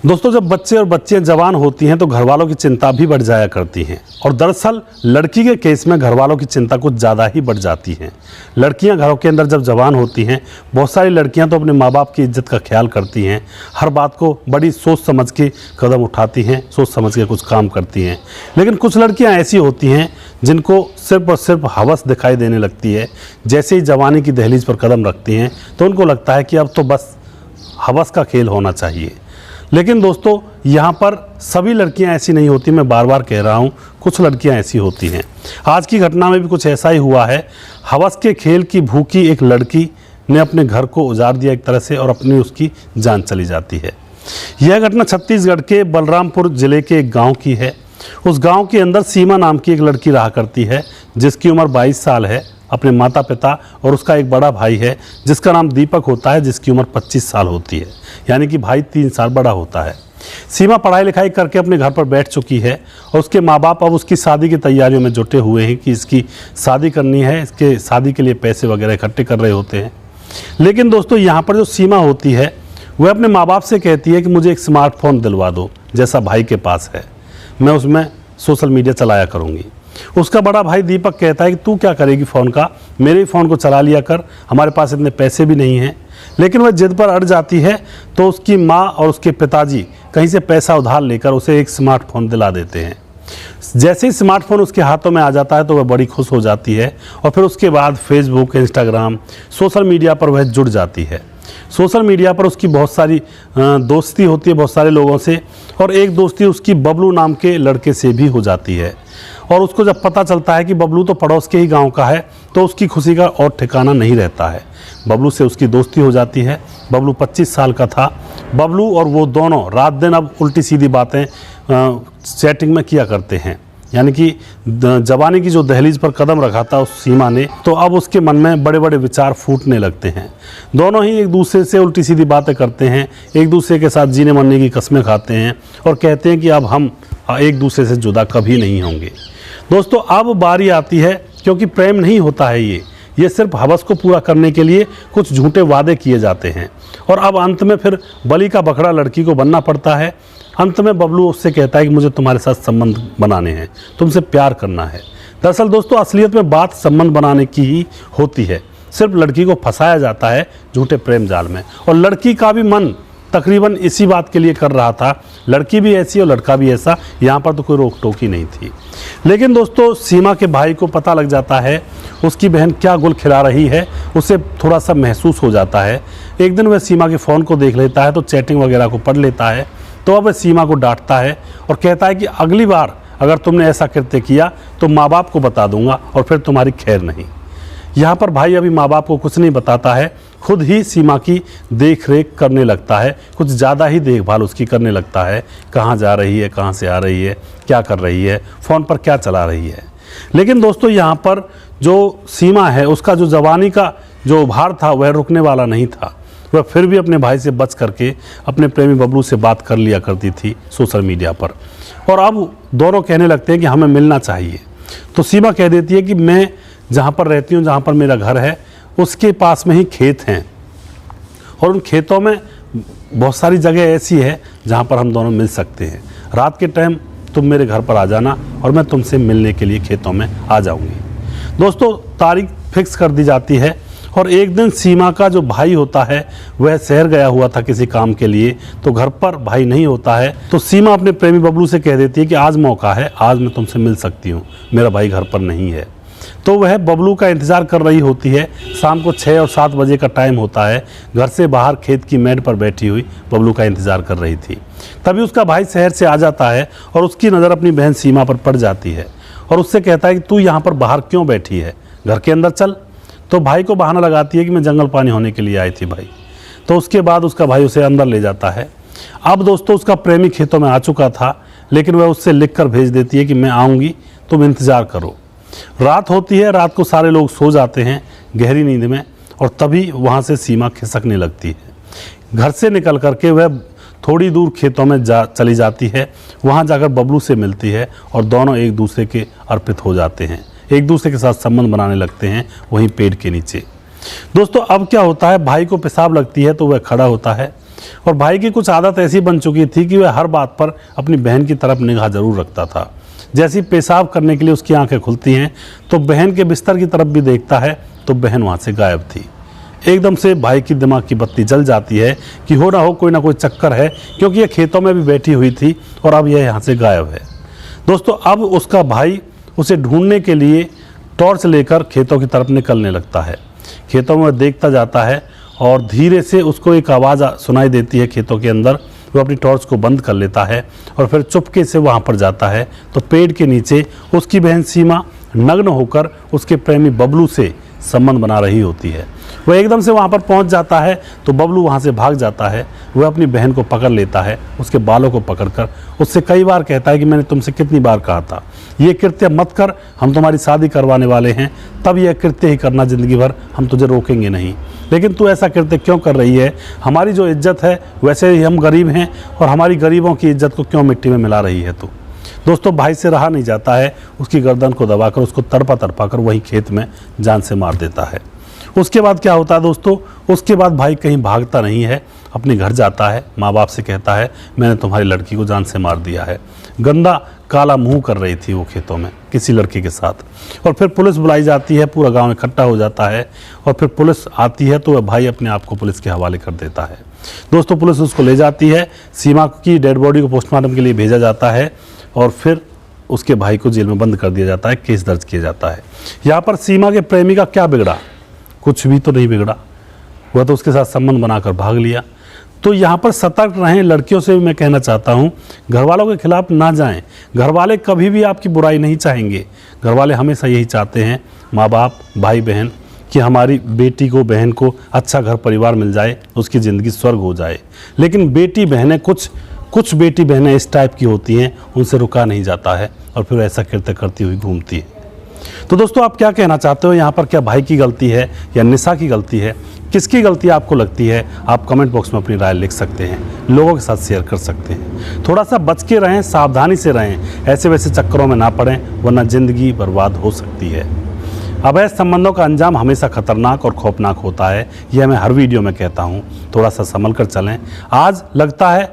दोस्तों, जब बच्चे और बच्चियां जवान होती हैं तो घर वालों की चिंता भी बढ़ जाया करती हैं। और दरअसल लड़की के केस में घर वालों की चिंता कुछ ज़्यादा ही बढ़ जाती हैं। लड़कियां घरों के अंदर जब जवान होती हैं, बहुत सारी लड़कियां तो अपने माँ बाप की इज्जत का ख्याल करती हैं, हर बात को बड़ी सोच समझ के कदम उठाती हैं, सोच समझ के कुछ काम करती हैं। लेकिन कुछ लड़कियाँ ऐसी होती हैं जिनको सिर्फ और सिर्फ हवस दिखाई देने लगती है। जैसे ही जवानी की दहलीज पर कदम रखती हैं तो उनको लगता है कि अब तो बस हवस का खेल होना चाहिए। लेकिन दोस्तों, यहाँ पर सभी लड़कियाँ ऐसी नहीं होती। मैं बार बार कह रहा हूँ, कुछ लड़कियाँ ऐसी होती हैं। आज की घटना में भी कुछ ऐसा ही हुआ है। हवस के खेल की भूखी एक लड़की ने अपने घर को उजाड़ दिया एक तरह से, और अपनी उसकी जान चली जाती है। यह घटना छत्तीसगढ़ के बलरामपुर जिले के एक गाँव की है। उस गाँव के अंदर सीमा नाम की एक लड़की रहा करती है, जिसकी उम्र 22 साल है। अपने माता पिता और उसका एक बड़ा भाई है जिसका नाम दीपक होता है, जिसकी उम्र 25 साल होती है, यानी कि भाई 3 साल बड़ा होता है। सीमा पढ़ाई लिखाई करके अपने घर पर बैठ चुकी है और उसके माँ बाप अब उसकी शादी की तैयारियों में जुटे हुए हैं कि इसकी शादी करनी है। इसके शादी के लिए पैसे वगैरह इकट्ठे कर रहे होते हैं। लेकिन दोस्तों, यहाँ पर जो सीमा होती है वह अपने माँ बाप से कहती है कि मुझे एक स्मार्टफोन दिलवा दो, जैसा भाई के पास है, मैं उसमें सोशल मीडिया चलाया करूँगी। उसका बड़ा भाई दीपक कहता है कि तू क्या करेगी फ़ोन का, मेरे ही फ़ोन को चला लिया कर, हमारे पास इतने पैसे भी नहीं हैं। लेकिन वह जिद पर अड़ जाती है तो उसकी माँ और उसके पिताजी कहीं से पैसा उधार लेकर उसे एक स्मार्टफोन दिला देते हैं। जैसे ही स्मार्टफोन उसके हाथों में आ जाता है तो वह बड़ी खुश हो जाती है और फिर उसके बाद फेसबुक, इंस्टाग्राम, सोशल मीडिया पर वह जुड़ जाती है। सोशल मीडिया पर उसकी बहुत सारी दोस्ती होती है बहुत सारे लोगों से, और एक दोस्ती उसकी बबलू नाम के लड़के से भी हो जाती है। और उसको जब पता चलता है कि बबलू तो पड़ोस के ही गांव का है तो उसकी खुशी का और ठिकाना नहीं रहता है। बबलू से उसकी दोस्ती हो जाती है। बबलू 25 साल का था। बबलू और वो दोनों रात दिन अब उल्टी सीधी बातें चैटिंग में किया करते हैं। यानी कि जवानी की जो दहलीज पर कदम रखा था उस सीमा ने, तो अब उसके मन में बड़े बड़े विचार फूटने लगते हैं। दोनों ही एक दूसरे से उल्टी सीधी बातें करते हैं, एक दूसरे के साथ जीने मरने की कस्में खाते हैं और कहते हैं कि अब हम एक दूसरे से जुदा कभी नहीं होंगे। दोस्तों, अब बारी आती है, क्योंकि प्रेम नहीं होता है ये सिर्फ हवस को पूरा करने के लिए कुछ झूठे वादे किए जाते हैं। और अब अंत में फिर बलि का बकरा लड़की को बनना पड़ता है। अंत में बबलू उससे कहता है कि मुझे तुम्हारे साथ संबंध बनाने हैं, तुमसे प्यार करना है। दरअसल दोस्तों, असलियत में बात संबंध बनाने की ही होती है। सिर्फ लड़की को फंसाया जाता है झूठे प्रेम जाल में, और लड़की का भी मन तकरीबन इसी बात के लिए कर रहा था। लड़की भी ऐसी और लड़का भी ऐसा, यहाँ पर तो कोई रोक टोक ही नहीं थी। लेकिन दोस्तों, सीमा के भाई को पता लग जाता है उसकी बहन क्या गुल खिला रही है। उसे थोड़ा सा महसूस हो जाता है। एक दिन वह सीमा के फ़ोन को देख लेता है तो चैटिंग वगैरह को पढ़ लेता है। तो अब वह सीमा को डांटता है और कहता है कि अगली बार अगर तुमने ऐसा कृत्य किया तो माँ बाप को बता दूंगा और फिर तुम्हारी खैर नहीं। यहाँ पर भाई अभी माँ बाप को कुछ नहीं बताता है, खुद ही सीमा की देख रेख करने लगता है। कुछ ज़्यादा ही देखभाल उसकी करने लगता है। कहाँ जा रही है, कहाँ से आ रही है, क्या कर रही है, फ़ोन पर क्या चला रही है। लेकिन दोस्तों, यहाँ पर जो सीमा है उसका जो जवानी का जो उभार था वह रुकने वाला नहीं था। वह फिर भी अपने भाई से बच करके अपने प्रेमी बबलू से बात कर लिया करती थी सोशल मीडिया पर। और अब दोनों कहने लगते हैं कि हमें मिलना चाहिए। तो सीमा कह देती है कि मैं जहाँ पर रहती हूँ, जहाँ पर मेरा घर है, उसके पास में ही खेत हैं, और उन खेतों में बहुत सारी जगह ऐसी है जहाँ पर हम दोनों मिल सकते हैं। रात के टाइम तुम मेरे घर पर आ जाना और मैं तुमसे मिलने के लिए खेतों में आ जाऊँगी। दोस्तों, तारीख फिक्स कर दी जाती है और एक दिन सीमा का जो भाई होता है वह शहर गया हुआ था किसी काम के लिए, तो घर पर भाई नहीं होता है। तो सीमा अपने प्रेमी बबलू से कह देती है कि आज मौका है, आज मैं तुमसे मिल सकती हूँ, मेरा भाई घर पर नहीं है। तो वह बबलू का इंतज़ार कर रही होती है। शाम को 6 और 7 बजे का टाइम होता है। घर से बाहर खेत की मेड़ पर बैठी हुई बबलू का इंतज़ार कर रही थी। तभी उसका भाई शहर से आ जाता है और उसकी नज़र अपनी बहन सीमा पर पड़ जाती है और उससे कहता है कि तू यहाँ पर बाहर क्यों बैठी है, घर के अंदर चल। तो भाई को बहाना लगाती है कि मैं जंगल पानी होने के लिए आई थी भाई। तो उसके बाद उसका भाई उसे अंदर ले जाता है। अब दोस्तों, उसका प्रेमी खेतों में आ चुका था, लेकिन वह उससे लिख कर भेज देती है कि मैं आऊँगी, तुम इंतज़ार करो। रात होती है। रात को सारे लोग सो जाते हैं गहरी नींद में, और तभी वहाँ से सीमा खिसकने लगती है। घर से निकल करके वह थोड़ी दूर खेतों में चली जाती है। वहाँ जाकर बबलू से मिलती है और दोनों एक दूसरे के अर्पित हो जाते हैं, एक दूसरे के साथ संबंध बनाने लगते हैं वहीं पेड़ के नीचे। दोस्तों, अब क्या होता है, भाई को पेशाब लगती है तो वह खड़ा होता है। और भाई की कुछ आदत ऐसी बन चुकी थी कि वह हर बात पर अपनी बहन की तरफ निगाह जरूर रखता था। जैसे ही पेशाब करने के लिए उसकी आंखें खुलती हैं तो बहन के बिस्तर की तरफ भी देखता है तो बहन वहाँ से गायब थी। एकदम से भाई की दिमाग की बत्ती जल जाती है कि हो ना कोई चक्कर है, क्योंकि यह खेतों में भी बैठी हुई थी और अब यह यहाँ से गायब है। दोस्तों, अब उसका भाई उसे ढूंढने के लिए टॉर्च लेकर खेतों की तरफ निकलने लगता है। खेतों में देखता जाता है और धीरे से उसको एक आवाज़ सुनाई देती है खेतों के अंदर। वो अपनी टॉर्च को बंद कर लेता है और फिर चुपके से वहाँ पर जाता है तो पेड़ के नीचे उसकी बहन सीमा नग्न होकर उसके प्रेमी बबलू से संबंध बना रही होती है। वह एकदम से वहाँ पर पहुँच जाता है तो बबलू वहाँ से भाग जाता है। वह अपनी बहन को पकड़ लेता है, उसके बालों को पकड़कर उससे कई बार कहता है कि मैंने तुमसे कितनी बार कहा था ये कृत्य मत कर, हम तुम्हारी शादी करवाने वाले हैं, तब यह कृत्य ही करना ज़िंदगी भर, हम तुझे रोकेंगे नहीं। लेकिन तू ऐसा कृत्य क्यों कर रही है? हमारी जो इज्जत है वैसे ही हम गरीब हैं और हमारी गरीबों की इज्जत को क्यों मिट्टी में मिला रही है तू? दोस्तों, भाई से रहा नहीं जाता है, उसकी गर्दन को दबाकर उसको तड़पा कर वही खेत में जान से मार देता है। उसके बाद क्या होता है दोस्तों? उसके बाद भाई कहीं भागता नहीं है, अपने घर जाता है, माँ बाप से कहता है मैंने तुम्हारी लड़की को जान से मार दिया है। गंदा काला मुंह कर रही थी वो खेतों में किसी लड़के के साथ। और फिर पुलिस बुलाई जाती है, पूरा गांव इकट्ठा हो जाता है और फिर पुलिस आती है तो वह भाई अपने आप को पुलिस के हवाले कर देता है। दोस्तों, पुलिस उसको ले जाती है, सीमा की डेड बॉडी को पोस्टमार्टम के लिए भेजा जाता है और फिर उसके भाई को जेल में बंद कर दिया जाता है, केस दर्ज किया जाता है। यहाँ पर सीमा के प्रेमी का क्या बिगड़ा? कुछ भी तो नहीं बिगड़ा, वह तो उसके साथ संबंध बनाकर भाग लिया। तो यहाँ पर सतर्क रहें। लड़कियों से भी मैं कहना चाहता हूँ, घर वालों के खिलाफ ना जाएं। घर वाले कभी भी आपकी बुराई नहीं चाहेंगे। घर वाले हमेशा यही चाहते हैं, माँ बाप भाई बहन, कि हमारी बेटी को बहन को अच्छा घर परिवार मिल जाए, उसकी ज़िंदगी स्वर्ग हो जाए। लेकिन बेटी बहनें कुछ बेटी बहनें इस टाइप की होती हैं, उनसे रुका नहीं जाता है और फिर ऐसा कृत्य करती हुई घूमती है। तो दोस्तों, आप क्या कहना चाहते हो? यहाँ पर क्या भाई की गलती है या निशा की गलती है? किसकी गलती आपको लगती है? आप कमेंट बॉक्स में अपनी राय लिख सकते हैं, लोगों के साथ शेयर कर सकते हैं। थोड़ा सा बच के रहें, सावधानी से रहें, ऐसे वैसे चक्करों में ना पड़ें, वरना ज़िंदगी बर्बाद हो सकती है। अवैध संबंधों का अंजाम हमेशा खतरनाक और खौफनाक होता है, यह मैं हर वीडियो में कहता हूँ। थोड़ा सा संभल कर चलें। आज लगता है,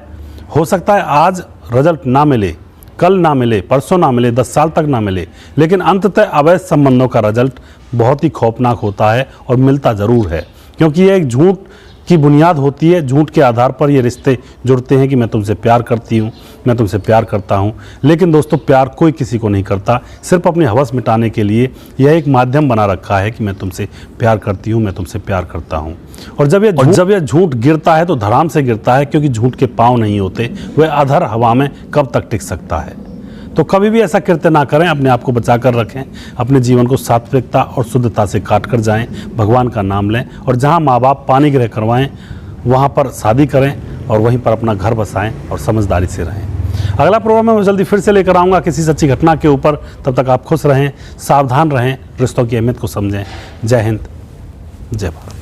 हो सकता है आज रिजल्ट ना मिले, कल ना मिले, परसों ना मिले, 10 साल तक ना मिले, लेकिन अंततः अवैध संबंधों का रिजल्ट बहुत ही खौफनाक होता है और मिलता ज़रूर है, क्योंकि यह एक झूठ की बुनियाद होती है। झूठ के आधार पर ये रिश्ते जुड़ते हैं कि मैं तुमसे प्यार करती हूँ, मैं तुमसे प्यार करता हूँ। लेकिन दोस्तों, प्यार कोई किसी को नहीं करता, सिर्फ अपनी हवस मिटाने के लिए यह एक माध्यम बना रखा है कि मैं तुमसे प्यार करती हूँ, मैं तुमसे प्यार करता हूँ। और जब यह झूठ गिरता है तो धड़ाम से गिरता है, क्योंकि झूठ के पाँव नहीं होते, वह अधर हवा में कब तक टिक सकता है। तो कभी भी ऐसा कृत्य ना करें, अपने आप को बचा कर रखें, अपने जीवन को सात्विकता और शुद्धता से काट कर जाएं, भगवान का नाम लें और जहां माँ बाप पानी ग्रह करवाएं वहां पर शादी करें और वहीं पर अपना घर बसाएं और समझदारी से रहें। अगला प्रोग्राम मैं जल्दी फिर से लेकर आऊँगा किसी सच्ची घटना के ऊपर। तब तक आप खुश रहें, सावधान रहें, रिश्तों की अहमियत को समझें। जय हिंद, जय भारत।